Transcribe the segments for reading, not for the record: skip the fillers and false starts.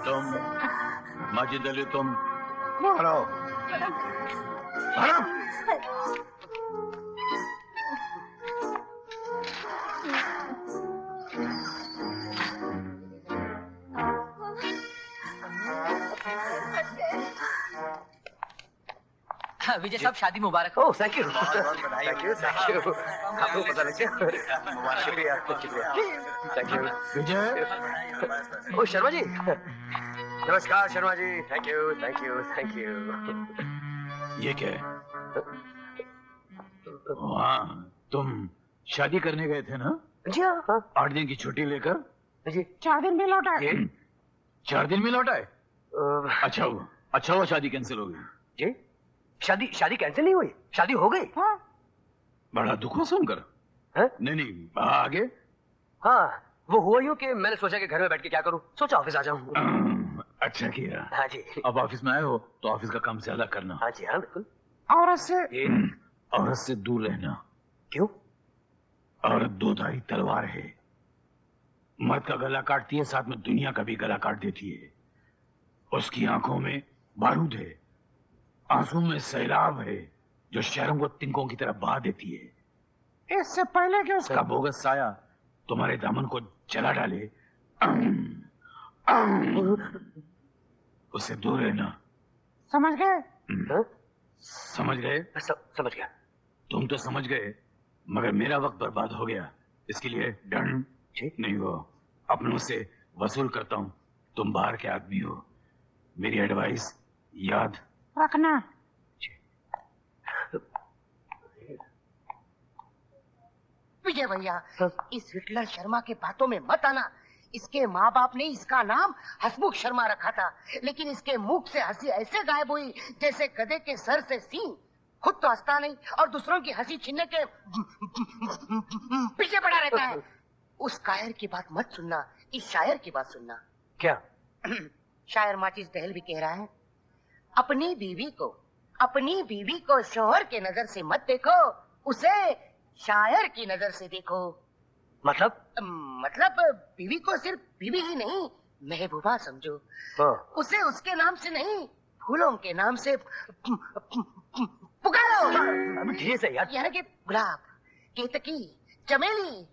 तुम माजिद अली, तुम मारो मारो। विजय साहब, शादी मुबारक। Oh thank you, thank you, thank you. आपको पता लग गया, शुक्रिया शुक्रिया, thank you. Vijay, oh Sharma ji, नमस्कार Sharma ji, thank you thank you thank you. ये क्या है? हाँ, तुम शादी करने गए थे ना? जी हाँ। 8 दिन की छुट्टी लेकर जी 4 दिन में लौट आए। 4 दिन में लौट आए? अच्छा हुआ शादी कैंसिल हो गई। जी शादी कैंसिल नहीं हुई, शादी हो गई। हाँ। बड़ा दुख हुआ सुनकर। नहीं आगे। हाँ वो हुआ यूं कि मैंने सोचा कि घर में बैठ के क्या करूं, सोचा ऑफिस आ जाऊं। अच्छा किया। हाँ जी। अब ऑफिस में आए हो तो ऑफिस का काम ज्यादा करना। हाँ जी हाँ बिल्कुल। औरत से दूर रहना। क्यों? औरत दोधारी तलवार है, मर्द का गला काटती है, साथ में दुनिया का भी गला काट देती है। उसकी आंखों में बारूद है, आंसू में सैलाब है जो शहरों को तिनकों की तरफ बहा देती है। इससे पहले कि उसका बोगस साया तुम्हारे दामन को जला डाले, उससे दूर रहना। समझ गए? समझ गए? समझ गया। तुम तो समझ गए, मगर मेरा वक्त बर्बाद हो गया। इसके लिए दंड नहीं हो, अपनों से वसूल करता हूँ। तुम बाहर के आदमी हो, मेरी एडवाइस याद रखना। विजय भैया, इस हिटलर शर्मा के बातों में मत आना। इसके माँ बाप ने इसका नाम हसमुख शर्मा रखा था, लेकिन इसके मुख से हंसी ऐसे गायब हुई जैसे गधे के सर से सींग। खुद तो हंसता नहीं और दूसरों की हंसी छीनने के पीछे पड़ा रहता है। उस कायर की बात मत सुनना, इस शायर की बात सुनना। क्या? शायर माचिस दहल भी कह रहा है, अपनी बीवी को शोहर के नजर से मत देखो, उसे शायर की नजर से देखो। मतलब बीवी को सिर्फ बीवी ही नहीं, महबूबा समझो। उसे उसके नाम से नहीं, फूलों के नाम से पुकारो। अभी धीरे से यार। यानी कि गुलाब, केतकी, चमेली,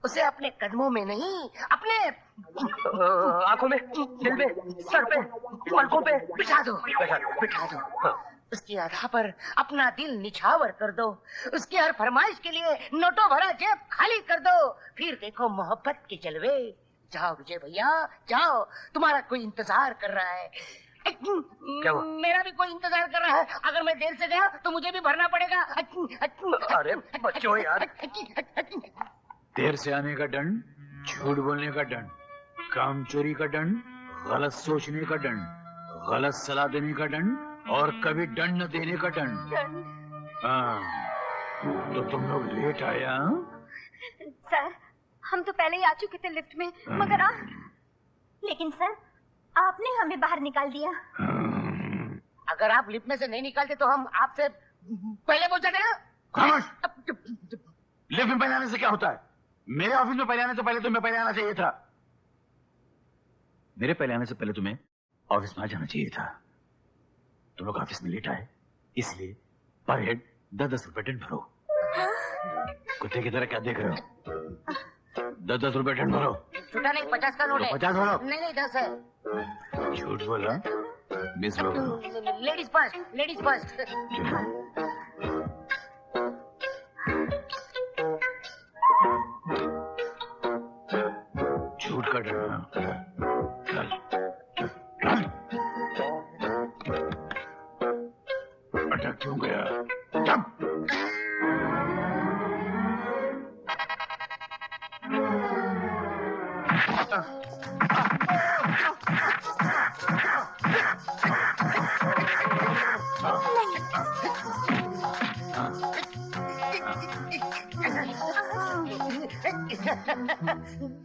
उसे अपने कदमों में नहीं, अपने आंखों में, दिल में, सर पे, पलकों पे बिठा दो। उसकी अदा पर अपना दिल निछावर कर दो। उसकी हर फरमाइश के लिए नोटों भरा जेब खाली कर दो। फिर देखो मोहब्बत के जलवे। जाओ विजय भैया जाओ, तुम्हारा कोई इंतजार कर रहा है। क्या हुआ? मेरा भी कोई इंतजार कर रहा है। अगर मैं देर से गया तो मुझे भी भरना पड़ेगा। अरे बच्चों यार। देर से आने का दंड, झूठ बोलने का दंड, काम चोरी का दंड, गलत सोचने का दंड, गलत सलाह देने का दंड और कभी दंड न देने का दंड। तो तुम लोग लेट आया? सर हम तो पहले ही आ चुके थे लिफ्ट में, मगर लेकिन सर आपने हमें बाहर निकाल दिया। अगर आप लिफ्ट में से नहीं निकालते तो हम आपसे पहले पहुंच जाते ना। लिफ्ट में पहले आने से क्या होता है? मेरे ऑफिस में पहले आने से पहले तुम्हें पहले आना चाहिए था। मेरे पहले आने से पहले तुम्हें ऑफिस में आ जाना चाहिए था। तुम लोग ऑफिस में लेट आए, इसलिए पर हेड 10-10 रुपए दंड भरो। कुत्ते की तरह क्या देख रहे हो? 10-10 रुपए दंड भरो। छुट्टा नहीं, 50 का नोट है। 50 भरो। नहीं 10 है। झूठ बोला, 20 भरो। Ladies first, ladies first. झूठ का डर। अटक क्यों गया?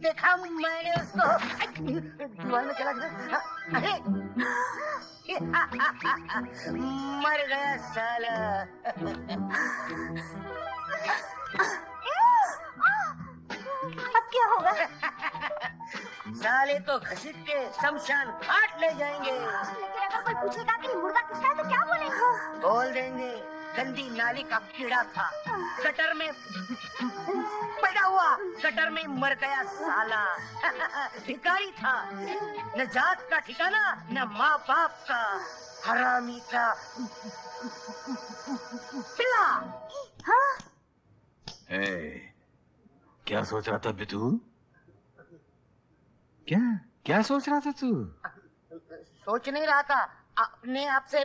देखा मैंने उसको, दीवार में चला गया। अरे मर गया साला। अब क्या होगा? साले तो घसीट के शमशान घाट ले जाएंगे। लेकिन अगर कोई पूछेगा कि मुर्दा किसका है तो क्या बोलेंगे? बोल देंगे गंदी नाली का कीड़ा था, गटर में पैदा हुआ, गटर में मर गया साला। भिखारी था, न जात का ठिकाना न माँ बाप का, हरामी का पिल्ला। हाँ? क्या सोच रहा था बितू? क्या सोच रहा था तू? सोच नहीं रहा था, अपने आप से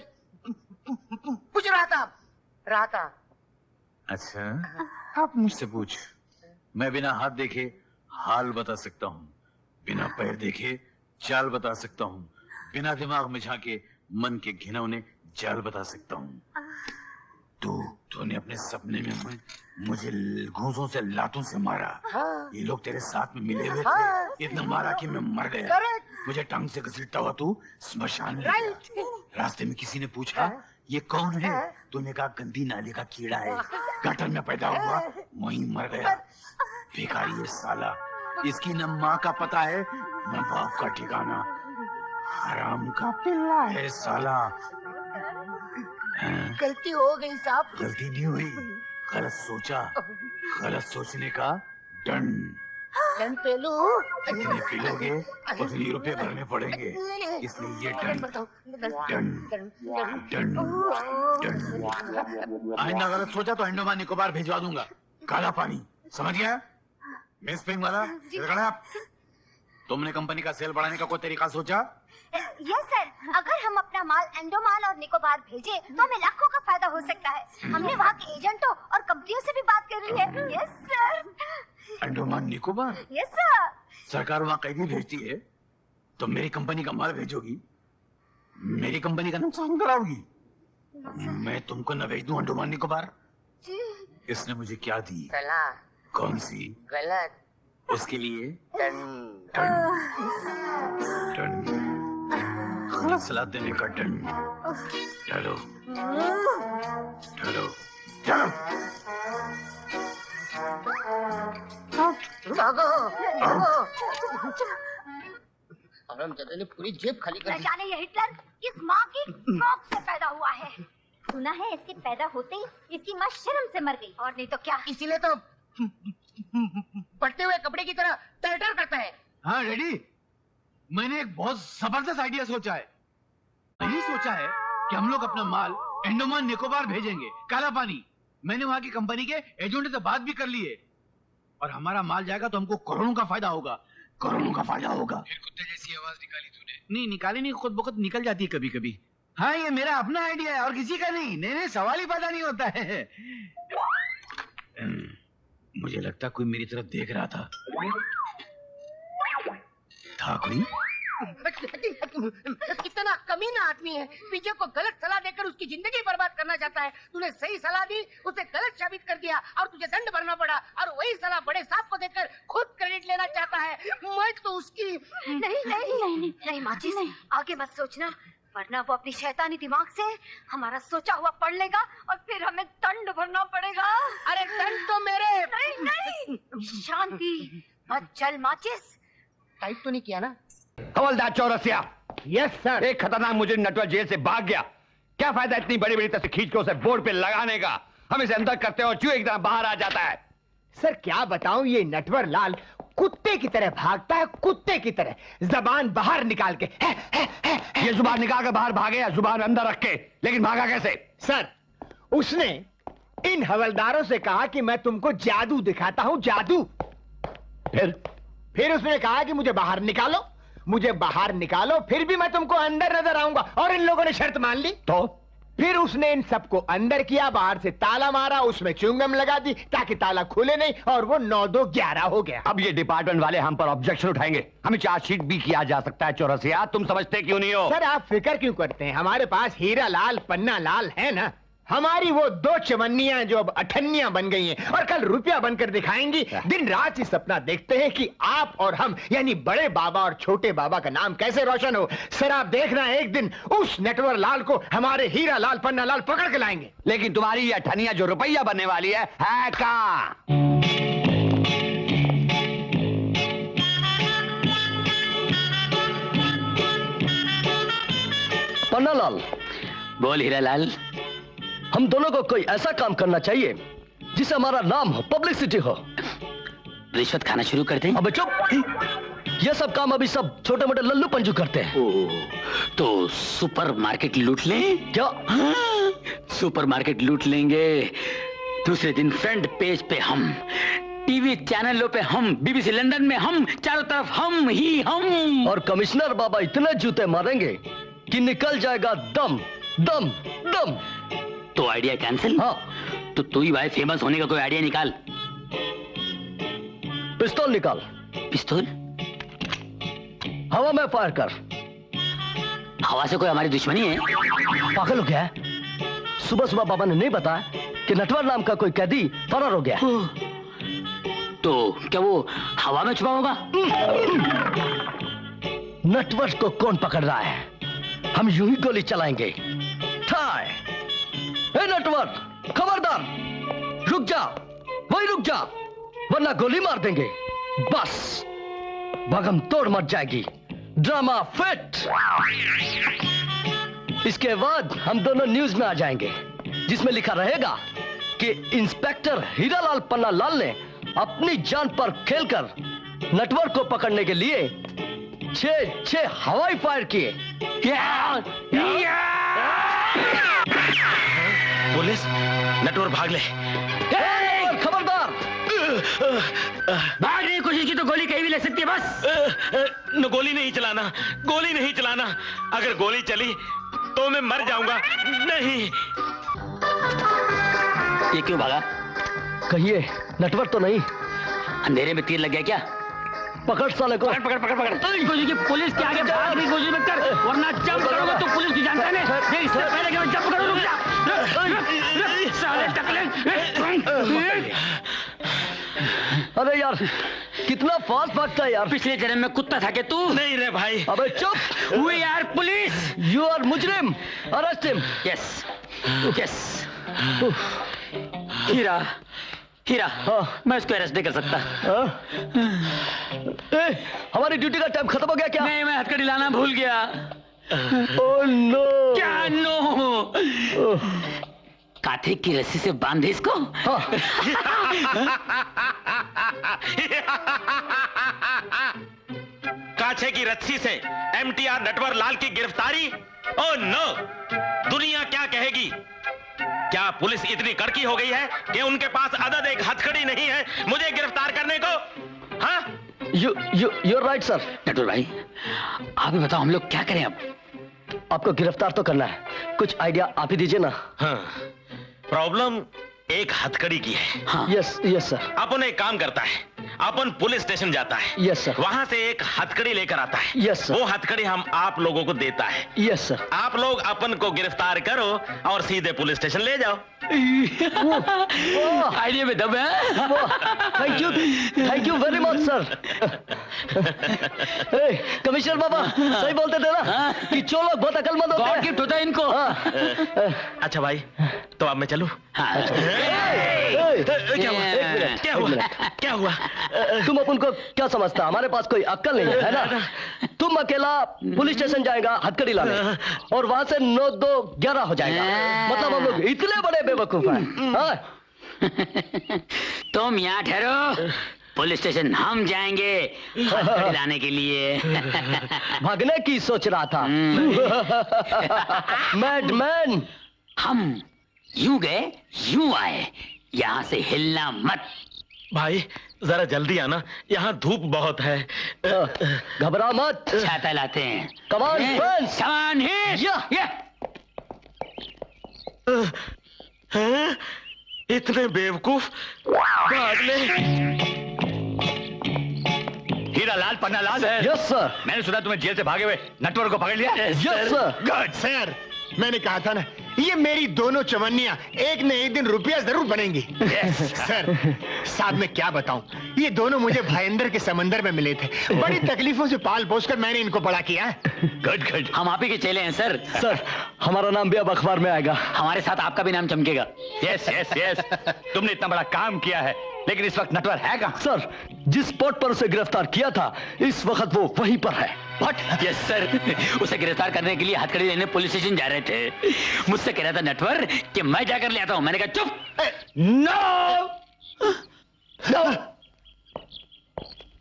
पूछ रहा था। अच्छा, आप मुझसे पूछ। मैं बिना हाथ देखे हाल बता सकता हूँ, बिना पैर देखे चाल बता सकता हूँ, बिना दिमाग में झांके मन के घिनौने जाल बता सकता हूँ। तूने अपने सपने में मुझे घूंसों से लातों से मारा। हाँ। ये लोग तेरे साथ में मिले हुए थे। हाँ। इतना मारा कि मैं मर गया। Correct। मुझे टांग से घसीटता हुआ तू स्मशान ले गया। रास्ते में किसी ने पूछा ये कौन है? तूने कहा गंदी नाली का कीड़ा है, गटर में पैदा हुआ, वहीं मर गया। भिखारी है साला, इसकी न माँ का पता है न बाप का ठिकाना, हराम का पिल्ला है साला। गलती हो गई साहब। गलती नहीं हुई, गलत सोचा, गलत सोचने का दंड। दंड पे लूं? जितने पीलोगे उतने रुपए भरने पड़ेंगे, इसलिए ये दंड। आइंदा गलत सोचा तो अंडमान निकोबार भिजवा दूंगा। काला पानी, समझ गया? मिस पिंग वाला, इधर खड़े आप। तुमने कंपनी का सेल बढ़ाने का कोई तरीका सोचा? यस सर, अगर हम अपना माल अंडमान और निकोबार भेजे तो हमें लाखों का फायदा हो सकता है। हमने वहाँ के एजेंटों और कंपनियों से भी बात कर ली है। Yes sir. Andaman Nicobar? Yes sir. सरकार वहाँ कैदी भेजती है तो मेरी कंपनी का माल भेजोगी, मेरी कंपनी का नुकसान कराओगी। मैं तुमको न भेज दूं अंडमान निकोबार। इसने मुझे क्या दी? सलाह। कौन सी? गलत। उसके लिए दंड। गलत सलाह देने का दंड। चलो चलो चलो। भागो। हरामजादे ने पूरी जेब खाली कर न दी। जाने ये हिटलर किस माँ की कोख से पैदा हुआ है। सुना है इसके पैदा होते ही इसकी माँ शर्म से मर गई, और नहीं तो क्या। इसीलिए तो फटते हुए कपड़े की तरह टर्टर करता है। हाँ डैडी, मैंने एक बहुत जबरदस्त आइडिया सोचा है। यही सोचा है कि हम लोग अपना माल अंडमान निकोबार भेजेंगे, काला पानी। मैंने वहाँ की कंपनी के एजेंट से बात भी कर ली है, और हमारा माल जाएगा तो हमको करोड़ों का फायदा होगा, करोड़ों का फायदा होगा। फिर कुत्ते जैसी आवाज निकाली तूने? नहीं निकाली नहीं, खुद बखुद निकल जाती है कभी कभी। हाँ ये मेरा अपना आइडिया है और किसी का नहीं। नहीं सवाल ही पैदा नहीं होता है। मुझे लगता कोई मेरी तरफ देख रहा था कोई? कितना कमीना आदमी है, पीछे को गलत सलाह देकर उसकी जिंदगी बर्बाद करना चाहता है। तूने सही सलाह दी, उसे गलत साबित कर दिया और तुझे दंड भरना पड़ा, और वही सलाह बड़े साहब को देकर खुद क्रेडिट लेना चाहता है। मैं तो उसकी नहीं माचिस, आगे मत सोचना, वरना वो अपनी शैतानी दिमाग से हमारा सोचा हुआ पढ़ लेगा और फिर हमें दंड भरना पड़ेगा। अरे दंड तो मेरे। नहीं शांति, मत चल माचिस। टाइप तो नहीं किया ना? हवलदार चौरसिया। Yes sir. एक खतरनाक मुजरिम नटवर जेल से भाग गया। क्या फायदा इतनी बड़ी बड़ी तस्वीर खींच के उसे बोर्ड पे लगाने का? हम इसे अंदर करते हैं और चूहे की तरह बाहर आ जाता है। सर क्या बताऊं, ये नटवर लाल कुत्ते की तरह भागता है, कुत्ते की तरह, जबान बाहर निकाल के। ये जुबान निकाल के बाहर भागे या जुबान अंदर रख के? लेकिन भागा कैसे? सर उसने इन हवलदारों से कहा कि मैं तुमको जादू दिखाता हूं, जादू। फिर उसने कहा कि मुझे बाहर निकालो, मुझे बाहर निकालो, फिर भी मैं तुमको अंदर नजर आऊंगा। और इन लोगों ने शर्त मान ली। तो फिर उसने इन सबको अंदर किया, बाहर से ताला मारा, उसमें च्युइंगम लगा दी ताकि ताला खुले नहीं, और वो 9-2-11 हो गया। अब ये डिपार्टमेंट वाले हम पर ऑब्जेक्शन उठाएंगे। हमें चार्जशीट भी किया जा सकता है चौरसिया, तुम समझते क्यों नहीं हो? सर आप फिक्र क्यों करते हैं, हमारे पास हीरा लाल पन्ना लाल है ना। हमारी वो 2 चवन्नियां जो अब 98 बन गई हैं और कल रुपया बनकर दिखाएंगी। दिन रात ही सपना देखते हैं कि आप और हम यानी बड़े बाबा और छोटे बाबा का नाम कैसे रोशन हो। सर आप देखना एक दिन उस नटवर लाल को हमारे हीरा लाल पन्ना लाल पकड़ के लाएंगे। लेकिन तुम्हारी ये 98 जो रुपया बनने वाली है कहाँ? पन्नालाल। बोल हीरालाल। हम दोनों को कोई ऐसा काम करना चाहिए जिससे हमारा नाम हो, पब्लिसिटी हो। रिश्वत खाना शुरू करते हैं? अबे चुप, ये सब काम अभी सब छोटे मोटे लल्लू पंजू करते हैं। तो सुपर मार्केट लूट लें? क्या? हाँ, सुपर मार्केट लूट लेंगे। दूसरे दिन फ्रंट पेज पे हम, टीवी चैनलों पे हम, बीबीसी लंदन में हम, चारों तरफ हम ही हम। और कमिश्नर बाबा इतने जूते मारेंगे कि निकल जाएगा दम दम दम। तो आइडिया कैंसिल? हाँ। तो तू ही भाई फेमस होने का कोई आइडिया निकाल। पिस्तौल निकाल। पिस्तौल? हवा में फायर कर। हवा से कोई हमारी दुश्मनी है? पागल हो गया है? सुबह सुबह बाबा ने नहीं बताया कि नटवर नाम का कोई कैदी फरार हो गया। तो क्या वो हवा में छुपा होगा? नटवर को कौन पकड़ रहा है? हम यूं ही गोली चलाएंगे। ठाय! ए नटवर, खबरदार, रुक जा, वही रुक जा, वरना गोली मार देंगे। बस भगम तोड़ मच जाएगी। Drama fit. इसके बाद हम दोनों न्यूज में आ जाएंगे, जिसमें लिखा रहेगा कि इंस्पेक्टर हीरालाल पन्नालाल ने अपनी जान पर खेलकर नटवर को पकड़ने के लिए 6 हवाई फायर किए। पुलिस, नटवर भाग ले। खबरदार, भागने की कोशिश की तो गोली कहीं भी ले सकती है। बस गोली नहीं चलाना, गोली नहीं चलाना। अगर गोली चली तो मैं मर जाऊंगा। नहीं। ये क्यों भागा? कहिए, नटवर तो नहीं? अंधेरे में तीर लग गया क्या? पकड़ साले को। पकड़ पकड़ पकड़ पकड़। पुलिस के आगे भागने की कोशिश मत कर, वरना जंप करोगे तो पुलिस की जान जाने। इससे पहले कि मैं जंप करूं, रुक जा। साले टकले। अरे यार, कितना फास्ट भागता है यार। पिछले जन्म में कुत्ता था क्या तू? नहीं रे भाई। अबे चुप। We are police. You are मुजरिम। Arrest him. Yes. Yes. हीरा, हीरा, मैं इसको अरेस्ट नहीं कर सकता। हमारी ड्यूटी का टाइम खत्म हो गया क्या? नहीं, मैं हथकड़ी लाना भूल गया। Oh no. क्या नो? काथे की रस्सी से बांधे इसको। काछे की रस्सी से एमटीआर नटवर लाल की गिरफ्तारी? Oh no. दुनिया क्या कहेगी? क्या पुलिस इतनी कड़की हो गई है कि उनके पास अदद एक हथकड़ी नहीं है मुझे गिरफ्तार करने को? हाँ? You're right, sir. नटवर भाई, आप ही बताओ हम लोग क्या करें अब? आपको गिरफ्तार तो करना है, कुछ आइडिया आप ही दीजिए ना। हाँ, प्रॉब्लम एक हथकड़ी की है। हाँ। Yes sir. अपन एक काम करता है, अपन पुलिस स्टेशन जाता है। Yes sir. वहां से एक हथकड़ी लेकर आता है। Yes sir. वो हथकड़ी हम आप लोगों को देता है। Yes sir. आप लोग अपन को गिरफ्तार करो और सीधे पुलिस स्टेशन ले जाओ। आइडिया में दम है। Thank you very much sir. Commissioner बाबा सही बोलते थे ना कि चोर लोग बहुत अकलमंद होते हैं। गिफ्ट होता है इनको। अच्छा भाई, तो अब मैं चलूं? क्या हुआ? तुम अपन को क्या समझता? हमारे पास कोई अक्ल नहीं है ना? तुम अकेला पुलिस स्टेशन जाएगा हथकड़ी लाने और वहां से 9-2-11 हो जाएगा। मतलब हम लोग इतने बड़े बेवकूफ हैं। तुम यहाँ ठहरो, पुलिस स्टेशन हम जाएंगे हथकड़ी लाने के लिए। भागने की सोच रहा था। मैडमैन। हम यूं गए यूं आए, यहाँ से हिलना मत। भाई जरा जल्दी आना, यहाँ धूप बहुत है। घबरा मत, छाता लाते हैं। कमान फ्रेंड्स, कमान इतने बेवकूफ भाग ले। हीरालाल पन्नालाल। Yes sir. मैंने सुना तुम्हें जेल से भागे हुए नटवर को पकड़ लिया। Yes sir. गुड सर, मैंने कहा था ना, ये मेरी दोनों चवन्नियां एक न एक दिन रुपया जरूर बनेंगी। सर, साहब मैं क्या बताऊं, ये दोनों मुझे भयंदर के समंदर में मिले थे। बड़ी तकलीफों से पाल पोस कर मैंने इनको बड़ा किया। Good good. हम आप ही के चेले हैं सर। सर, हमारा नाम भी अब अखबार में आएगा। हमारे साथ आपका भी नाम चमकेगा। Yes yes yes. तुमने इतना बड़ा काम किया है, लेकिन इस वक्त नटवर है कहां? सर, जिस स्पॉट पर उसे गिरफ्तार किया था इस वक्त वो वहीं पर है। व्हाट? यस सर, उसे गिरफ्तार करने के लिए हथकड़ी लेने पुलिस स्टेशन जा रहे थे। मुझसे कह रहा था नटवर कि मैं जाकर ले आता हूं। मैंने कहा चुप। No no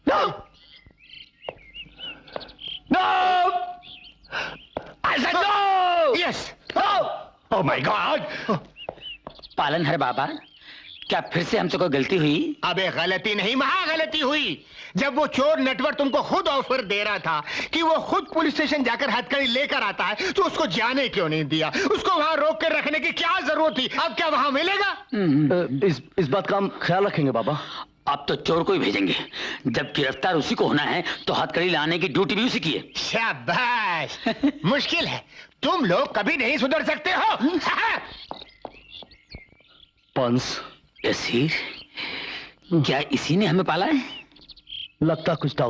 no no, I said no. Yes, no. Oh my god. पालनहार बाबा, क्या फिर से हमसे कोई गलती हुई? अबे गलती नहीं, महा गलती हुई। जब वो चोर नटवर तुमको खुद ऑफर दे रहा था कि वो खुद पुलिस स्टेशन जाकर हथकड़ी लेकर आता है, तो उसको जाने क्यों नहीं दिया? उसको वहां रोक कर रखने की क्या जरूरत थी? अब क्या वहां मिलेगा? इस बात का हम ख्याल रखेंगे बाबा। अब तो चोर को ही भेजेंगे। जब गिरफ्तार उसी को होना है तो हथकड़ी लाने की ड्यूटी भी उसी की है। शाबाश। मुश्किल है, तुम लोग कभी नहीं सुधर सकते हो। पंस, यसीर, क्या इसी ने हमें पाला है? लगता कुछ डाउट